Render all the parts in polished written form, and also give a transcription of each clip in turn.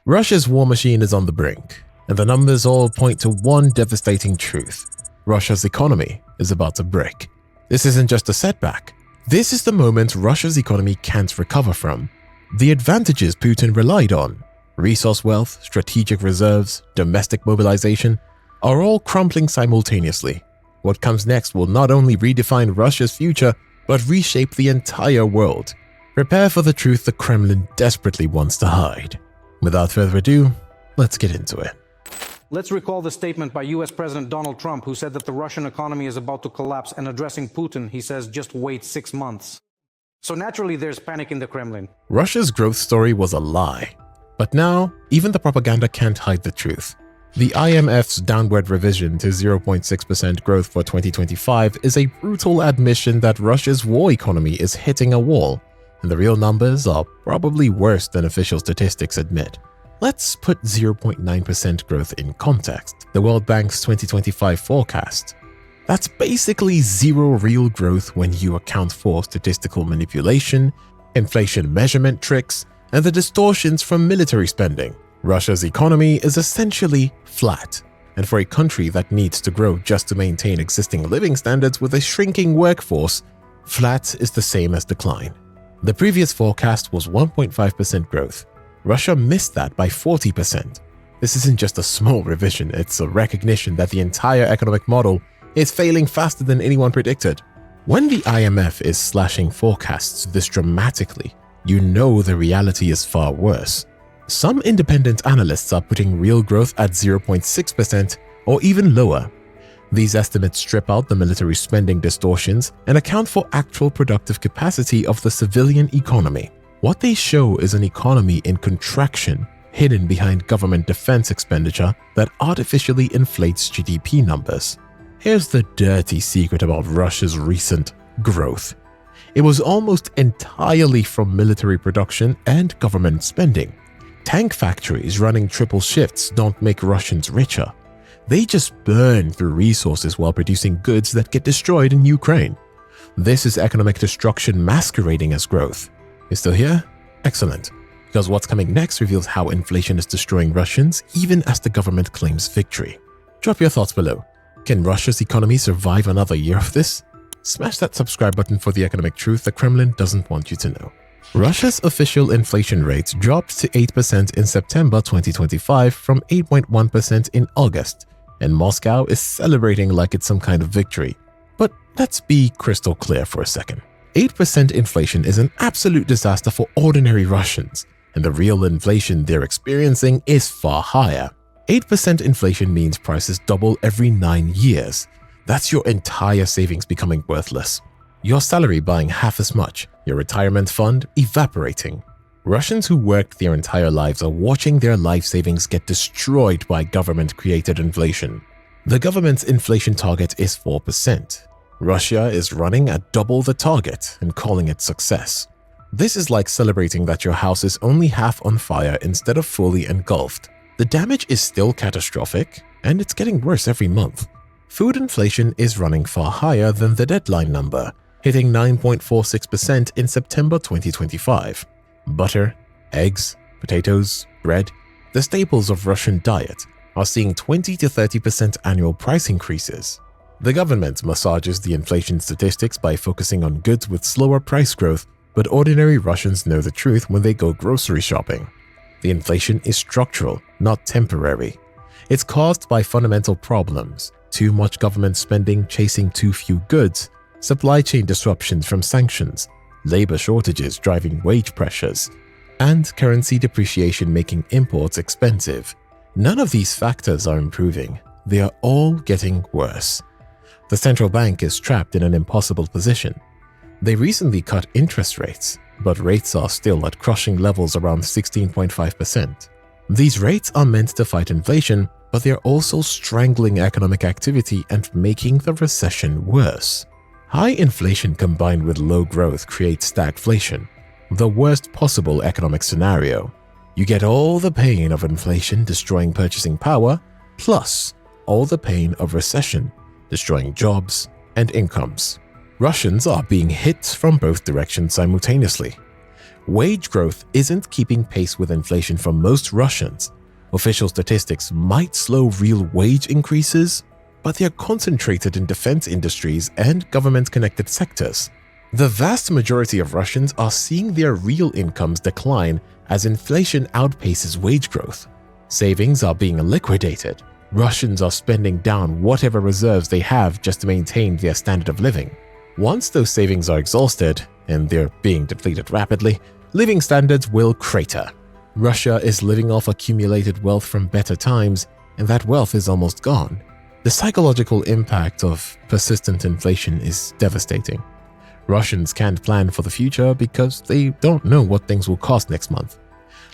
Russia's war machine is on the brink, and the numbers all point to one devastating truth. Russia's economy is about to break. This isn't just a setback. This is the moment Russia's economy can't recover from. The advantages Putin relied on, resource wealth, strategic reserves, domestic mobilization, are all crumbling simultaneously. What comes next will not only redefine Russia's future, but reshape the entire world. Prepare for the truth the Kremlin desperately wants to hide. Without further ado, let's get into it. Let's recall the statement by US President Donald Trump, who said that the Russian economy is about to collapse, and addressing Putin, he says, just wait 6 months. So naturally, there's panic in the Kremlin. Russia's growth story was a lie. But now, even the propaganda can't hide the truth. The IMF's downward revision to 0.6% growth for 2025 is a brutal admission that Russia's war economy is hitting a wall, and the real numbers are probably worse than official statistics admit. Let's put 0.9% growth in context. The World Bank's 2025 forecast. That's basically zero real growth when you account for statistical manipulation, inflation measurement tricks, and the distortions from military spending. Russia's economy is essentially flat, and for a country that needs to grow just to maintain existing living standards with a shrinking workforce, flat is the same as decline. The previous forecast was 1.5% growth. Russia missed that by 40%. This isn't just a small revision, it's a recognition that the entire economic model is failing faster than anyone predicted. When the IMF is slashing forecasts this dramatically, you know the reality is far worse. Some independent analysts are putting real growth at 0.6% or even lower. These estimates strip out the military spending distortions and account for actual productive capacity of the civilian economy. What they show is an economy in contraction, hidden behind government defense expenditure that artificially inflates GDP numbers. Here's the dirty secret about Russia's recent growth. It was almost entirely from military production and government spending. Tank factories running triple shifts don't make Russians richer. They just burn through resources while producing goods that get destroyed in Ukraine. This is economic destruction masquerading as growth. You still here? Excellent. Because what's coming next reveals how inflation is destroying Russians even as the government claims victory. Drop your thoughts below. Can Russia's economy survive another year of this? Smash that subscribe button for the economic truth the Kremlin doesn't want you to know. Russia's official inflation rate dropped to 8% in September 2025 from 8.1% in August, and Moscow is celebrating like it's some kind of victory. But let's be crystal clear for a second. 8% inflation is an absolute disaster for ordinary Russians, and the real inflation they're experiencing is far higher. 8% inflation means prices double every 9 years. That's your entire savings becoming worthless. Your salary buying half as much, your retirement fund evaporating. Russians who worked their entire lives are watching their life savings get destroyed by government-created inflation. The government's inflation target is 4%. Russia is running at double the target and calling it success. This is like celebrating that your house is only half on fire instead of fully engulfed. The damage is still catastrophic, and it's getting worse every month. Food inflation is running far higher than the deadline number, hitting 9.46% in September 2025. Butter, eggs, potatoes, bread, the staples of Russian diet, are seeing 20 to 30% annual price increases. The government massages the inflation statistics by focusing on goods with slower price growth, but ordinary Russians know the truth when they go grocery shopping. The inflation is structural, not temporary. It's caused by fundamental problems: too much government spending chasing too few goods, supply chain disruptions from sanctions, labor shortages driving wage pressures, and currency depreciation making imports expensive. None of these factors are improving. They are all getting worse. The central bank is trapped in an impossible position. They recently cut interest rates, but rates are still at crushing levels around 16.5%. These rates are meant to fight inflation, but they are also strangling economic activity and making the recession worse. High inflation combined with low growth creates stagflation, the worst possible economic scenario. You get all the pain of inflation destroying purchasing power, plus all the pain of recession destroying jobs and incomes. Russians are being hit from both directions simultaneously. Wage growth isn't keeping pace with inflation for most Russians. Official statistics might slow real wage increases, but they are concentrated in defense industries and government-connected sectors. The vast majority of Russians are seeing their real incomes decline as inflation outpaces wage growth. Savings are being liquidated. Russians are spending down whatever reserves they have just to maintain their standard of living. Once those savings are exhausted, and they're being depleted rapidly, living standards will crater. Russia is living off accumulated wealth from better times, and that wealth is almost gone. The psychological impact of persistent inflation is devastating. Russians can't plan for the future because they don't know what things will cost next month.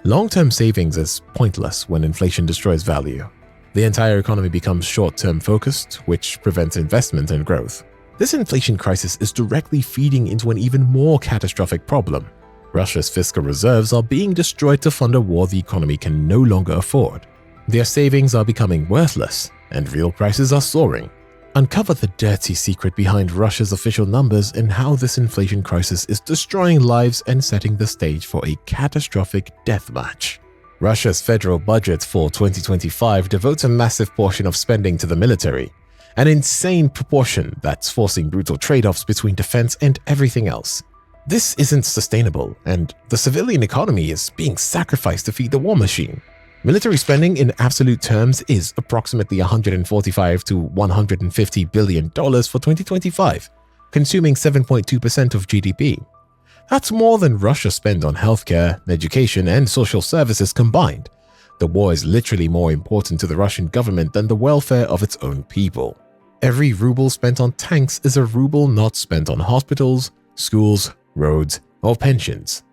Long-term savings is pointless when inflation destroys value. The entire economy becomes short-term focused, which prevents investment and growth. This inflation crisis is directly feeding into an even more catastrophic problem. Russia's fiscal reserves are being destroyed to fund a war the economy can no longer afford. Their savings are becoming worthless, and real prices are soaring. Uncover the dirty secret behind Russia's official numbers and how this inflation crisis is destroying lives and setting the stage for a catastrophic death match. Russia's federal budget for 2025 devotes a massive portion of spending to the military, an insane proportion that's forcing brutal trade-offs between defense and everything else. This isn't sustainable, and the civilian economy is being sacrificed to feed the war machine. Military spending in absolute terms is approximately $145 to $150 billion for 2025, consuming 7.2% of GDP. That's more than Russia spends on healthcare, education, and social services combined. The war is literally more important to the Russian government than the welfare of its own people. Every ruble spent on tanks is a ruble not spent on hospitals, schools, roads, or pensions.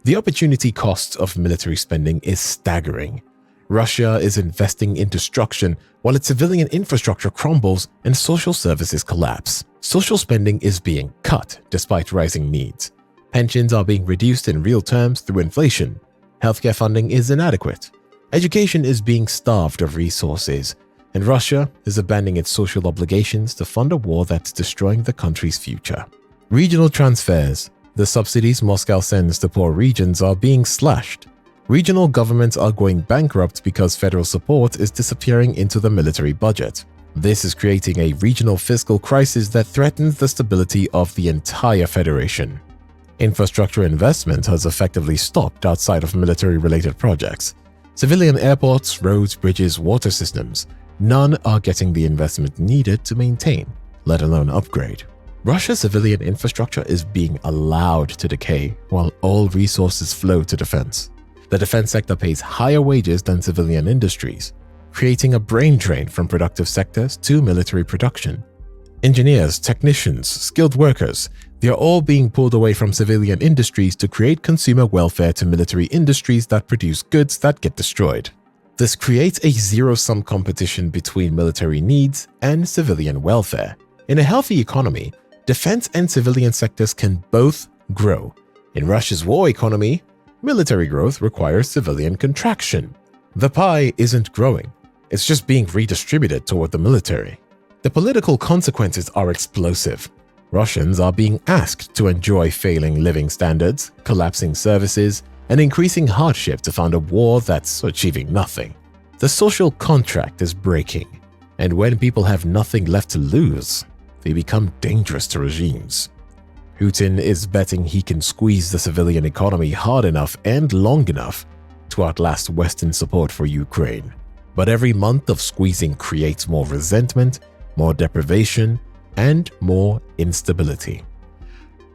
The opportunity cost of military spending is staggering. Russia is investing in destruction while its civilian infrastructure crumbles and social services collapse. Social spending is being cut despite rising needs. Pensions are being reduced in real terms through inflation. Healthcare funding is inadequate. Education is being starved of resources. And Russia is abandoning its social obligations to fund a war that's destroying the country's future. Regional transfers. The subsidies Moscow sends to poor regions are being slashed. Regional governments are going bankrupt because federal support is disappearing into the military budget. This is creating a regional fiscal crisis that threatens the stability of the entire federation. Infrastructure investment has effectively stopped outside of military-related projects. Civilian airports, roads, bridges, water systems, none are getting the investment needed to maintain, let alone upgrade. Russia's civilian infrastructure is being allowed to decay while all resources flow to defense. The defense sector pays higher wages than civilian industries, creating a brain drain from productive sectors to military production. Engineers, technicians, skilled workers, they are all being pulled away from civilian industries to create consumer welfare to military industries that produce goods that get destroyed. This creates a zero-sum competition between military needs and civilian welfare. In a healthy economy, defense and civilian sectors can both grow. In Russia's war economy, military growth requires civilian contraction. The pie isn't growing, it's just being redistributed toward the military. The political consequences are explosive. Russians are being asked to enjoy failing living standards, collapsing services, and increasing hardship to fund a war that's achieving nothing. The social contract is breaking, and when people have nothing left to lose, they become dangerous to regimes. Putin is betting he can squeeze the civilian economy hard enough and long enough to outlast Western support for Ukraine. But every month of squeezing creates more resentment, more deprivation, and more instability.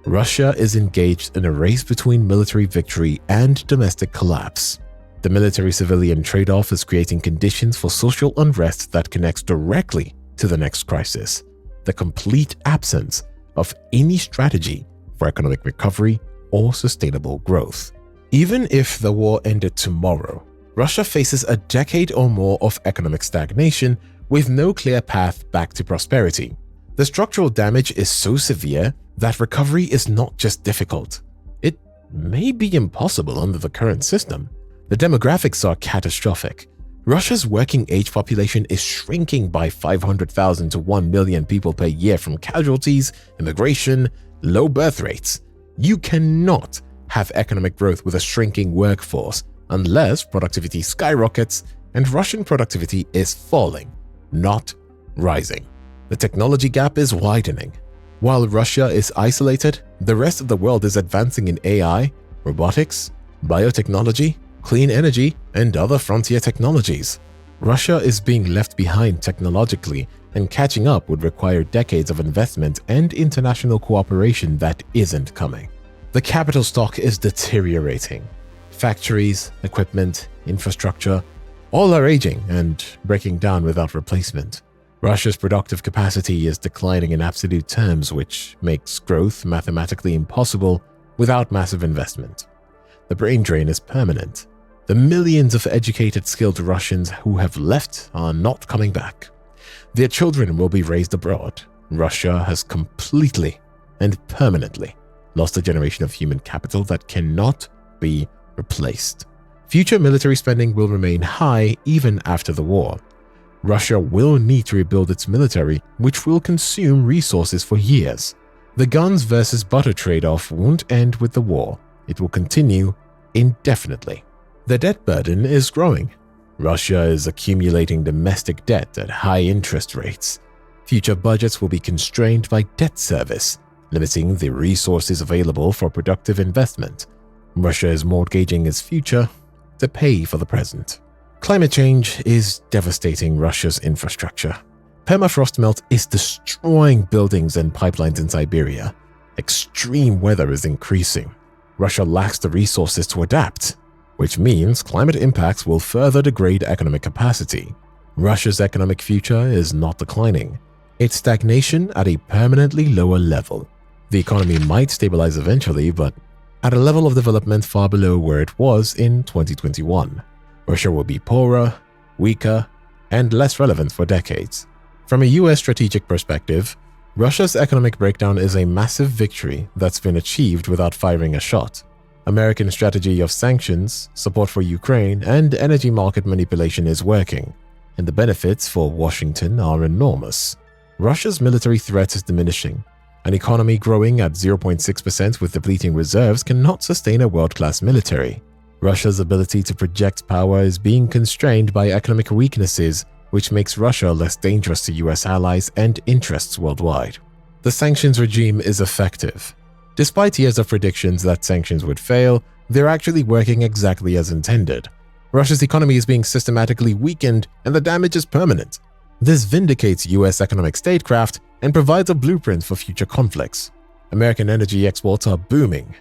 Russia is engaged in a race between military victory and domestic collapse. The military-civilian trade-off is creating conditions for social unrest that connects directly to the next crisis: the complete absence of any strategy for economic recovery or sustainable growth. Even if the war ended tomorrow, Russia faces a decade or more of economic stagnation with no clear path back to prosperity. The structural damage is so severe that recovery is not just difficult. It may be impossible under the current system. The demographics are catastrophic. Russia's working-age population is shrinking by 500,000 to 1 million people per year from casualties, immigration, low birth rates. You cannot have economic growth with a shrinking workforce unless productivity skyrockets and Russian productivity is falling, not rising. The technology gap is widening. While Russia is isolated, the rest of the world is advancing in AI, robotics, biotechnology, clean energy, and other frontier technologies. Russia is being left behind technologically, and catching up would require decades of investment and international cooperation that isn't coming. The capital stock is deteriorating. Factories, equipment, infrastructure, all are aging and breaking down without replacement. Russia's productive capacity is declining in absolute terms, which makes growth mathematically impossible without massive investment. The brain drain is permanent. The millions of educated, skilled Russians who have left are not coming back. Their children will be raised abroad. Russia has completely and permanently lost a generation of human capital that cannot be replaced. Future military spending will remain high even after the war. Russia will need to rebuild its military, which will consume resources for years. The guns versus butter trade-off won't end with the war. It will continue indefinitely. The debt burden is growing. Russia is accumulating domestic debt at high interest rates. Future budgets will be constrained by debt service, limiting the resources available for productive investment. Russia is mortgaging its future to pay for the present. Climate change is devastating Russia's infrastructure. Permafrost melt is destroying buildings and pipelines in Siberia. Extreme weather is increasing. Russia lacks the resources to adapt, which means climate impacts will further degrade economic capacity. Russia's economic future is not declining. It's stagnation at a permanently lower level. The economy might stabilize eventually, but at a level of development far below where it was in 2021. Russia will be poorer, weaker, and less relevant for decades. From a US strategic perspective, Russia's economic breakdown is a massive victory that's been achieved without firing a shot. American strategy of sanctions, support for Ukraine, and energy market manipulation is working, and the benefits for Washington are enormous. Russia's military threat is diminishing. An economy growing at 0.6% with depleting reserves cannot sustain a world-class military. Russia's ability to project power is being constrained by economic weaknesses, which makes Russia less dangerous to US allies and interests worldwide. The sanctions regime is effective. Despite years of predictions that sanctions would fail, they're actually working exactly as intended. Russia's economy is being systematically weakened, and the damage is permanent. This vindicates US economic statecraft and provides a blueprint for future conflicts. American energy exports are booming.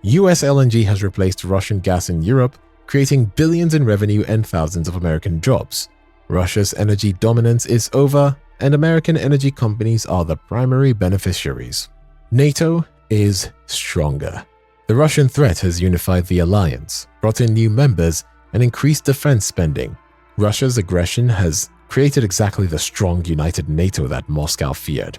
US LNG has replaced Russian gas in Europe, creating billions in revenue and thousands of American jobs. Russia's energy dominance is over, and American energy companies are the primary beneficiaries. NATO is stronger. The Russian threat has unified the alliance, brought in new members, and increased defense spending. Russia's aggression has created exactly the strong, united NATO that Moscow feared.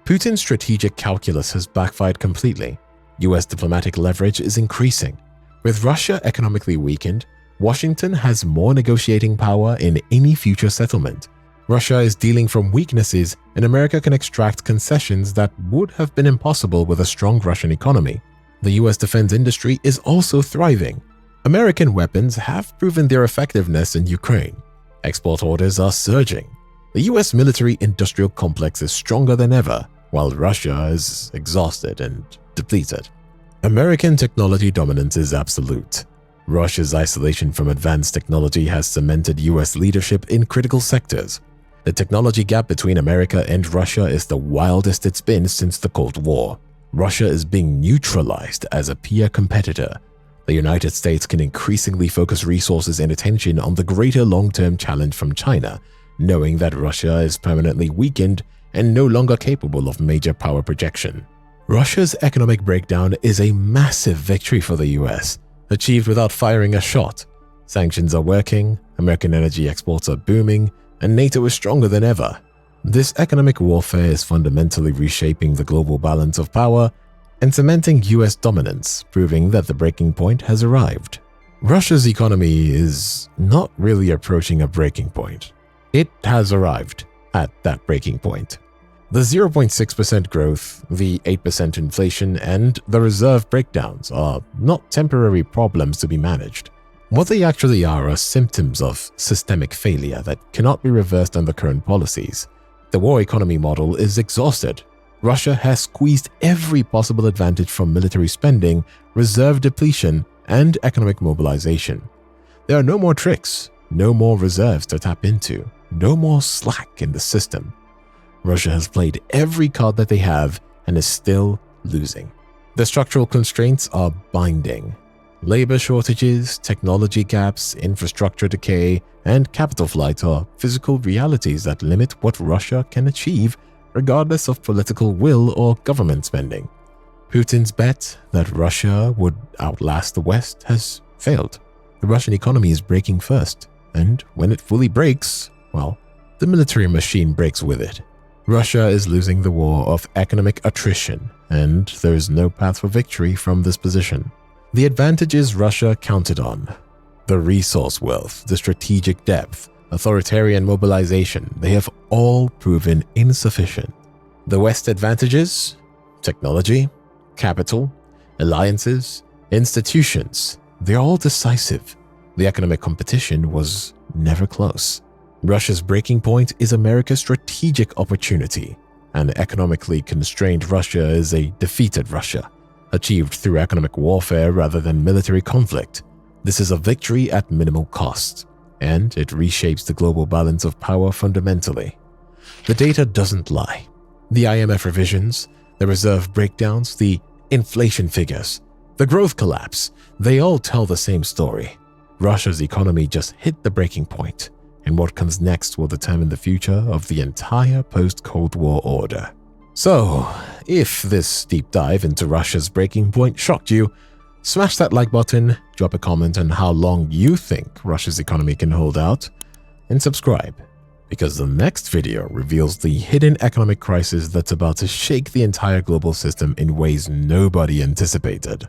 Putin's strategic calculus has backfired completely. US diplomatic leverage is increasing. With Russia economically weakened, Washington has more negotiating power in any future settlement. Russia is dealing from weaknesses, and America can extract concessions that would have been impossible with a strong Russian economy. The US defense industry is also thriving. American weapons have proven their effectiveness in Ukraine. Export orders are surging. The US military-industrial complex is stronger than ever, while Russia is exhausted and depleted. American technology dominance is absolute. Russia's isolation from advanced technology has cemented US leadership in critical sectors. The technology gap between America and Russia is the wildest it's been since the Cold War. Russia is being neutralized as a peer competitor. The United States can increasingly focus resources and attention on the greater long-term challenge from China, knowing that Russia is permanently weakened and no longer capable of major power projection. Russia's economic breakdown is a massive victory for the US, achieved without firing a shot. Sanctions are working, American energy exports are booming, and NATO is stronger than ever. This economic warfare is fundamentally reshaping the global balance of power and cementing US dominance, proving that the breaking point has arrived. Russia's economy is not really approaching a breaking point. It has arrived at that breaking point. The 0.6% growth, the 8% inflation, and the reserve breakdowns are not temporary problems to be managed. What they actually are symptoms of systemic failure that cannot be reversed under current policies. The war economy model is exhausted. Russia has squeezed every possible advantage from military spending, reserve depletion, and economic mobilization. There are no more tricks, no more reserves to tap into, no more slack in the system. Russia has played every card that they have and is still losing. The structural constraints are binding. Labor shortages, technology gaps, infrastructure decay, and capital flight are physical realities that limit what Russia can achieve regardless of political will or government spending. Putin's bet that Russia would outlast the West has failed. The Russian economy is breaking first, and when it fully breaks, well, the military machine breaks with it. Russia is losing the war of economic attrition, and there is no path for victory from this position. The advantages Russia counted on, the resource wealth, the strategic depth, authoritarian mobilization, they have all proven insufficient. The West advantages, technology, capital, alliances, institutions, they're all decisive. The economic competition was never close. Russia's breaking point is America's strategic opportunity. An economically constrained Russia is a defeated Russia, achieved through economic warfare rather than military conflict. This is a victory at minimal cost, and it reshapes the global balance of power fundamentally. The data doesn't lie. The IMF revisions, the reserve breakdowns, the inflation figures, the growth collapse, they all tell the same story. Russia's economy just hit the breaking point, and what comes next will determine the future of the entire post-Cold War order. So, if this deep dive into Russia's breaking point shocked you, smash that like button, drop a comment on how long you think Russia's economy can hold out, and subscribe, because the next video reveals the hidden economic crisis that's about to shake the entire global system in ways nobody anticipated.